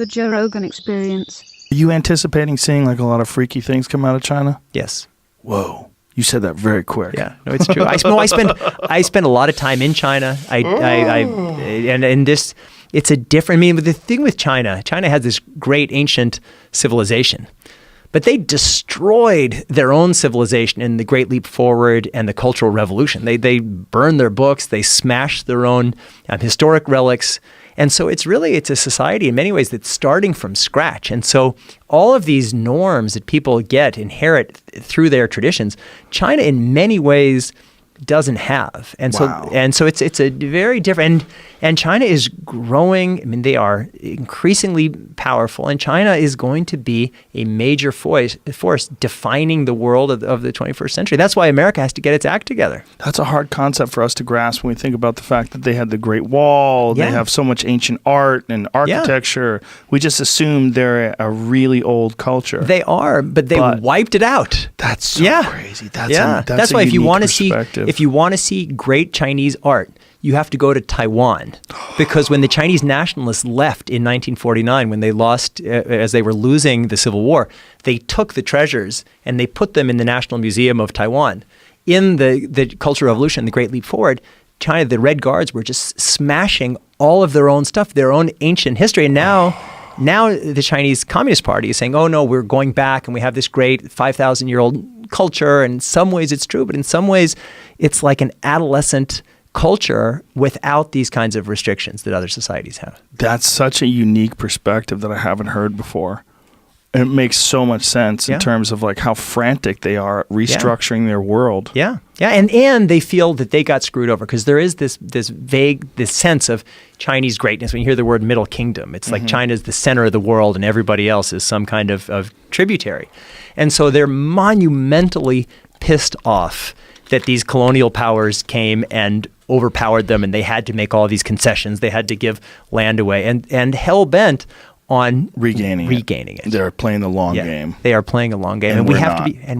The Joe Rogan Experience. Are you anticipating seeing like a lot of freaky things come out of China? Yes. Whoa. You said that very quick. Yeah, no, it's true. I spend a lot of time in China. And this, it's a different. I mean, the thing with China has this great ancient civilization, but they destroyed their own civilization in the Great Leap Forward and the Cultural Revolution. They burned their books. They smashed their own historic relics. And so it's a society in many ways that's starting from scratch. And so all of these norms that people inherit through their traditions, China in many ways doesn't have. And so it's a very different, and China is growing. I mean, they are increasingly powerful, and China is going to be a major force defining the world of the 21st century. That's why America has to get its act together. That's a hard concept for us to grasp when we think about the fact that they had the Great Wall, they have so much ancient art and architecture. We just assume they're a really old culture. They are, but they wiped it out. That's so crazy. That's why if you want to see great Chinese art, you have to go to Taiwan, because when the Chinese nationalists left in 1949, when they lost, as they were losing the Civil War, they took the treasures and they put them in the National Museum of Taiwan. In the Cultural Revolution, the Great Leap Forward, China, the Red Guards were just smashing all of their own stuff, their own ancient history. And now the Chinese Communist Party is saying, oh no, we're going back and we have this great 5,000-year-old culture. And in some ways it's true, but in some ways it's like an adolescent culture without these kinds of restrictions that other societies have. That's such a unique perspective that I haven't heard before. And it makes so much sense in terms of like how frantic they are at restructuring their world. Yeah. And they feel that they got screwed over because there is this sense of Chinese greatness. When you hear the word Middle Kingdom, it's like China's the center of the world and everybody else is some kind of tributary. And so they're monumentally pissed off that these colonial powers came and overpowered them, and they had to make all these concessions. They had to give land away, and hell-bent on regaining it. They're playing the long game. They are playing a long game, and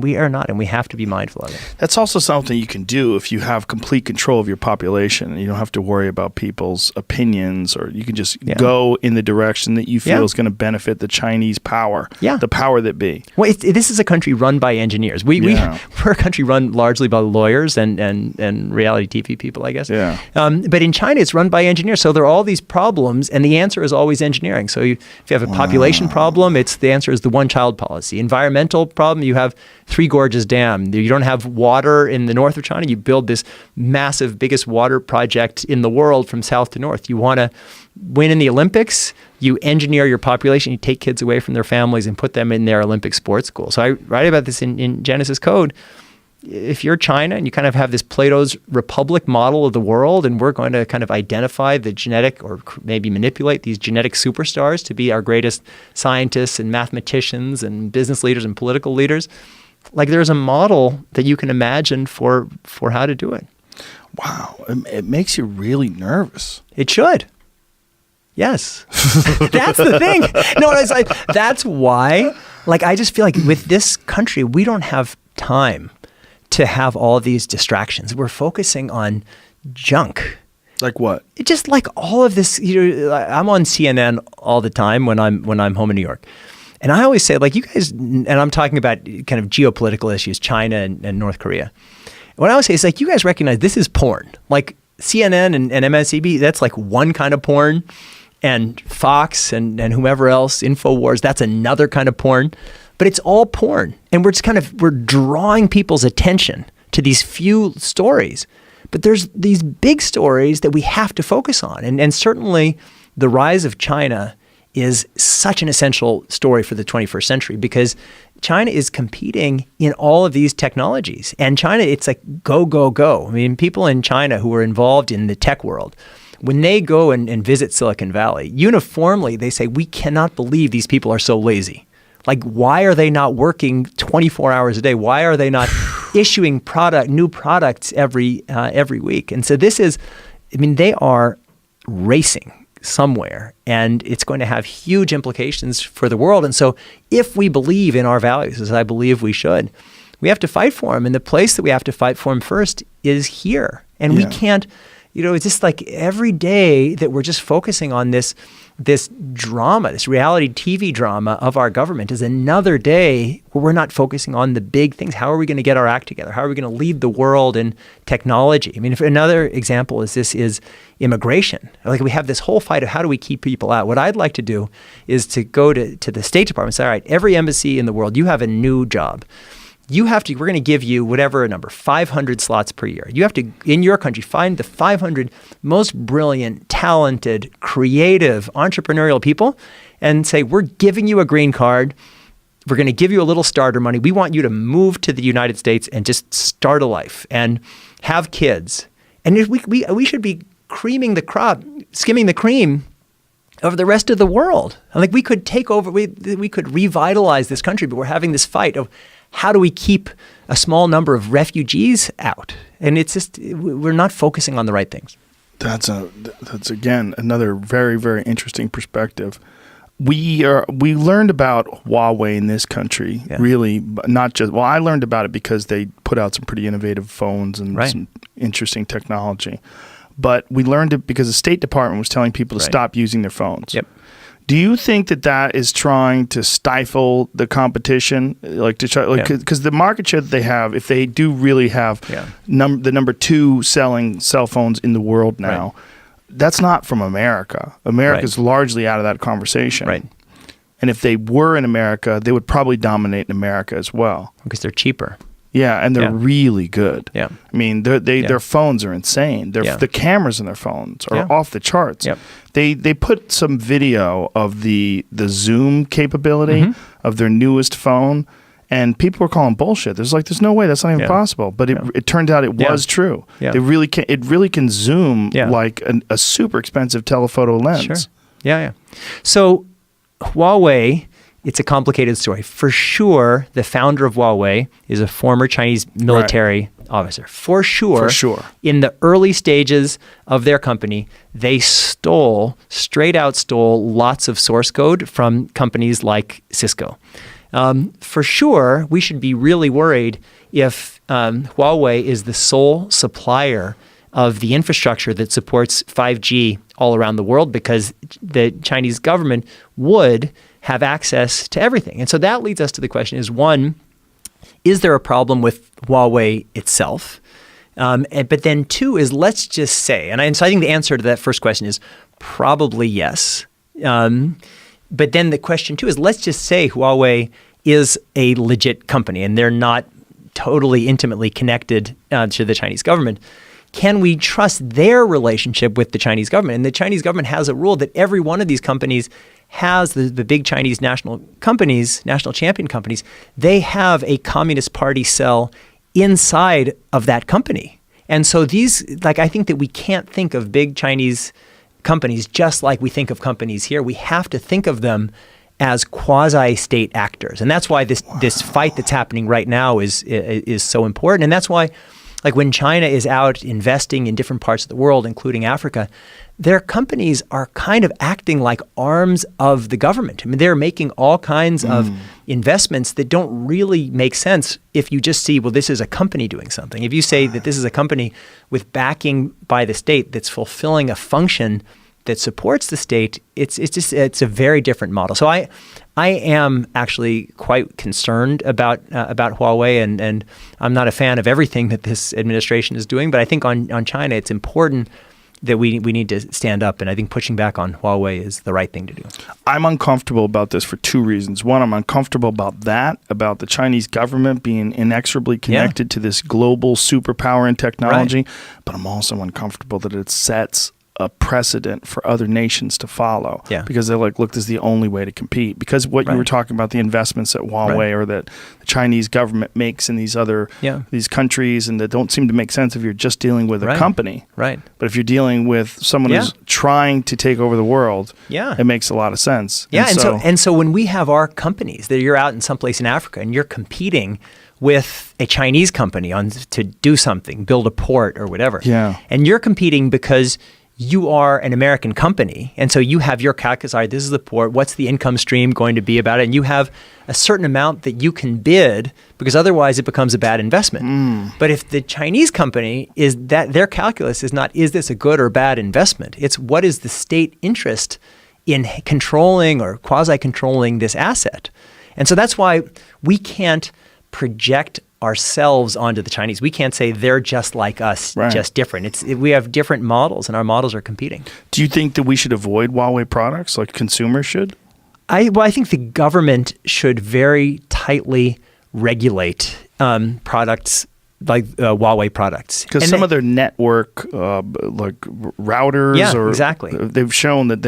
we are not, and we have to be mindful of it. That's also something you can do if you have complete control of your population. You don't have to worry about people's opinions, or you can just go in the direction that you feel is going to benefit the Chinese power, the power that be. Well, this is a country run by engineers. We're a country run largely by lawyers and reality TV people, I guess. Yeah. But in China, it's run by engineers. So there are all these problems, and the answer is always engineering. So if you have a population problem, the answer is the one-child policy. Environmental problem, you have Three Gorges Dam. You don't have water in the north of China. You build this massive, biggest water project in the world from south to north. You want to win in the Olympics, you engineer your population, you take kids away from their families and put them in their Olympic sports school. So I write about this in Genesis Code. If you're China and you kind of have this Plato's Republic model of the world, and we're going to kind of identify the genetic, or maybe manipulate these genetic superstars to be our greatest scientists and mathematicians and business leaders and political leaders, like there's a model that you can imagine for how to do it. Wow. It makes you really nervous. It should. Yes. That's the thing. No, it's like, that's why, like, I just feel like with this country, we don't have time to have all these distractions. We're focusing on junk. Like what? Just like all of this. I'm on CNN all the time when I'm home in New York, and I always say, like, you guys, and I'm talking about kind of geopolitical issues, China and North Korea. What I always say is, like, you guys recognize this is porn. Like CNN and MSNBC, that's like one kind of porn, and Fox and whomever else, InfoWars, that's another kind of porn. But it's all porn. And we're drawing people's attention to these few stories. But there's these big stories that we have to focus on. And certainly the rise of China is such an essential story for the 21st century, because China is competing in all of these technologies. And China, it's like go, go, go. I mean, people in China who are involved in the tech world, when they go and visit Silicon Valley, uniformly they say, we cannot believe these people are so lazy. Like, why are they not working 24 hours a day? Why are they not issuing new products every week? And so they are racing somewhere, and it's going to have huge implications for the world. And so if we believe in our values, as I believe we should, we have to fight for them. And the place that we have to fight for them first is here. And we can't, it's just like every day that we're just focusing on this drama, this reality TV drama of our government is another day where we're not focusing on the big things. How are we going to get our act together? How are we going to lead the world in technology? I mean, if another example is immigration. Like we have this whole fight of how do we keep people out? What I'd like to do is to go to the State Department and say, all right, every embassy in the world, you have a new job. We're going to give you whatever number, 500 slots per year. You have to, in your country, find the 500 most brilliant, talented, creative, entrepreneurial people and say, we're giving you a green card. We're going to give you a little starter money. We want you to move to the United States and just start a life and have kids. And we should be creaming the crop, skimming the cream of the rest of the world. Like we could take over, we could revitalize this country, but we're having this fight of how do we keep a small number of refugees out? And it's just, we're not focusing on the right things. That's again, another very, very interesting perspective. We learned about Huawei in this country, really, not just, well, I learned about it because they put out some pretty innovative phones and some interesting technology. But we learned it because the State Department was telling people to stop using their phones. Yep. Do you think that is trying to stifle the competition, because the market share that they have, if they do really have the number 2 selling cell phones in the world now, that's not from America. America's largely out of that conversation. Right. And if they were in America, they would probably dominate in America as well. Because they're cheaper. Yeah, and they're really good. Yeah. I mean, their phones are insane. The cameras in their phones are off the charts. Yep. They put some video of the zoom capability of their newest phone, and people were calling bullshit. There's no way, that's not even possible. But it turned out it was true. Yeah. It really can zoom like a super expensive telephoto lens. Sure. Yeah. So Huawei, it's a complicated story. For sure, the founder of Huawei is a former Chinese military officer. For sure. In the early stages of their company, they straight out stole lots of source code from companies like Cisco. For sure, we should be really worried if Huawei is the sole supplier of the infrastructure that supports 5G all around the world, because the Chinese government would have access to everything. And so that leads us to the question is, one, is there a problem with Huawei itself? But then two is, let's just say, and so I think the answer to that first question is probably yes. But then the question two is, let's just say Huawei is a legit company and they're not totally intimately connected to the Chinese government. Can we trust their relationship with the Chinese government? And the Chinese government has a rule that every one of these companies has, the big Chinese national champion companies, they have a Communist Party cell inside of that company. And so I think that we can't think of big Chinese companies just like we think of companies here. We have to think of them as quasi-state actors. And that's why this fight that's happening right now is so important. And that's why, like, when China is out investing in different parts of the world, including Africa, their companies are kind of acting like arms of the government. I mean, they're making all kinds of investments that don't really make sense if you just see, well, this is a company doing something. If you say that this is a company with backing by the state that's fulfilling a function that supports the state, it's a very different model. So I am actually quite concerned about Huawei, and I'm not a fan of everything that this administration is doing. But I think on China, it's important that we need to stand up, and I think pushing back on Huawei is the right thing to do. I'm uncomfortable about this for two reasons. One, I'm uncomfortable about the Chinese government being inexorably connected to this global superpower in technology, but I'm also uncomfortable that it sets a precedent for other nations to follow, because they're like, look, this is the only way to compete. Because what you were talking about, the investments that Huawei or that the Chinese government makes in these other these countries, and that don't seem to make sense if you're just dealing with a company. Right. But if you're dealing with someone who's trying to take over the world, it makes a lot of sense. Yeah, and so when we have our companies that you're out in someplace in Africa and you're competing with a Chinese company to do something, build a port or whatever, and you're competing because you are an American company, and so you have your calculus, all right, this is the port, what's the income stream going to be about it? And you have a certain amount that you can bid, because otherwise it becomes a bad investment. But if the Chinese company is that, their calculus is not, is this a good or bad investment? It's what is the state interest in controlling or quasi-controlling this asset? And so that's why we can't project ourselves onto the Chinese. We can't say they're just like us, just different. We have different models, and our models are competing. Do you think that we should avoid Huawei products like consumers should? I think the government should very tightly regulate products like Huawei products. Because some of their network, like routers, exactly. They've shown that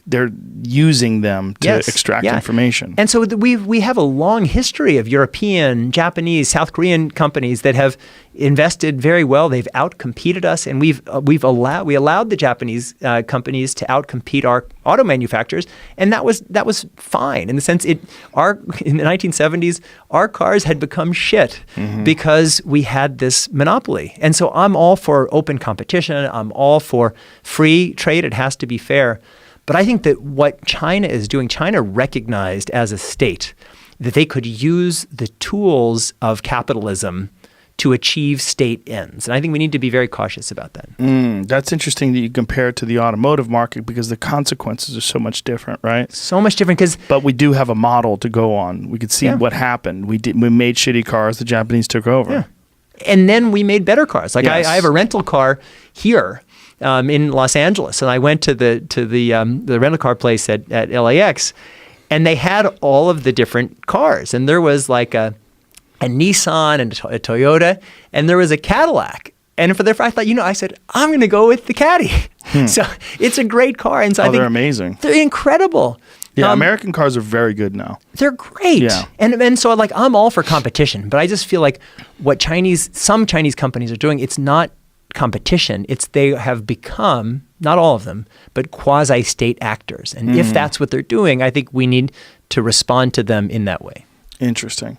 they're using them to extract information. And so we have a long history of European, Japanese, South Korean companies that have invested very well. They've outcompeted us, and we allowed the Japanese companies to outcompete our auto manufacturers, and that was fine in the sense in the 1970s our cars had become shit because we had this monopoly. And so I'm all for open competition. I'm all for free trade. It has to be fair. But I think that what China is doing, China recognized as a state that they could use the tools of capitalism to achieve state ends. And I think we need to be very cautious about that. That's interesting that you compare it to the automotive market because the consequences are so much different, right? So much different But we do have a model to go on. We could see what happened. We made shitty cars. The Japanese took over. Yeah. And then we made better cars. Like I have a rental car here in Los Angeles, and I went to the rental car place at LAX, and they had all of the different cars, and there was like a Nissan and a Toyota, and there was a Cadillac. And I thought, I said, I'm going to go with the Caddy. So it's a great car, and so I think they're amazing. They're incredible. Yeah, American cars are very good now. They're great. Yeah. And so like I'm all for competition, but I just feel like what some Chinese companies are doing, it's not competition. They have become, not all of them, but quasi-state actors. And if that's what they're doing, I think we need to respond to them in that way. Interesting.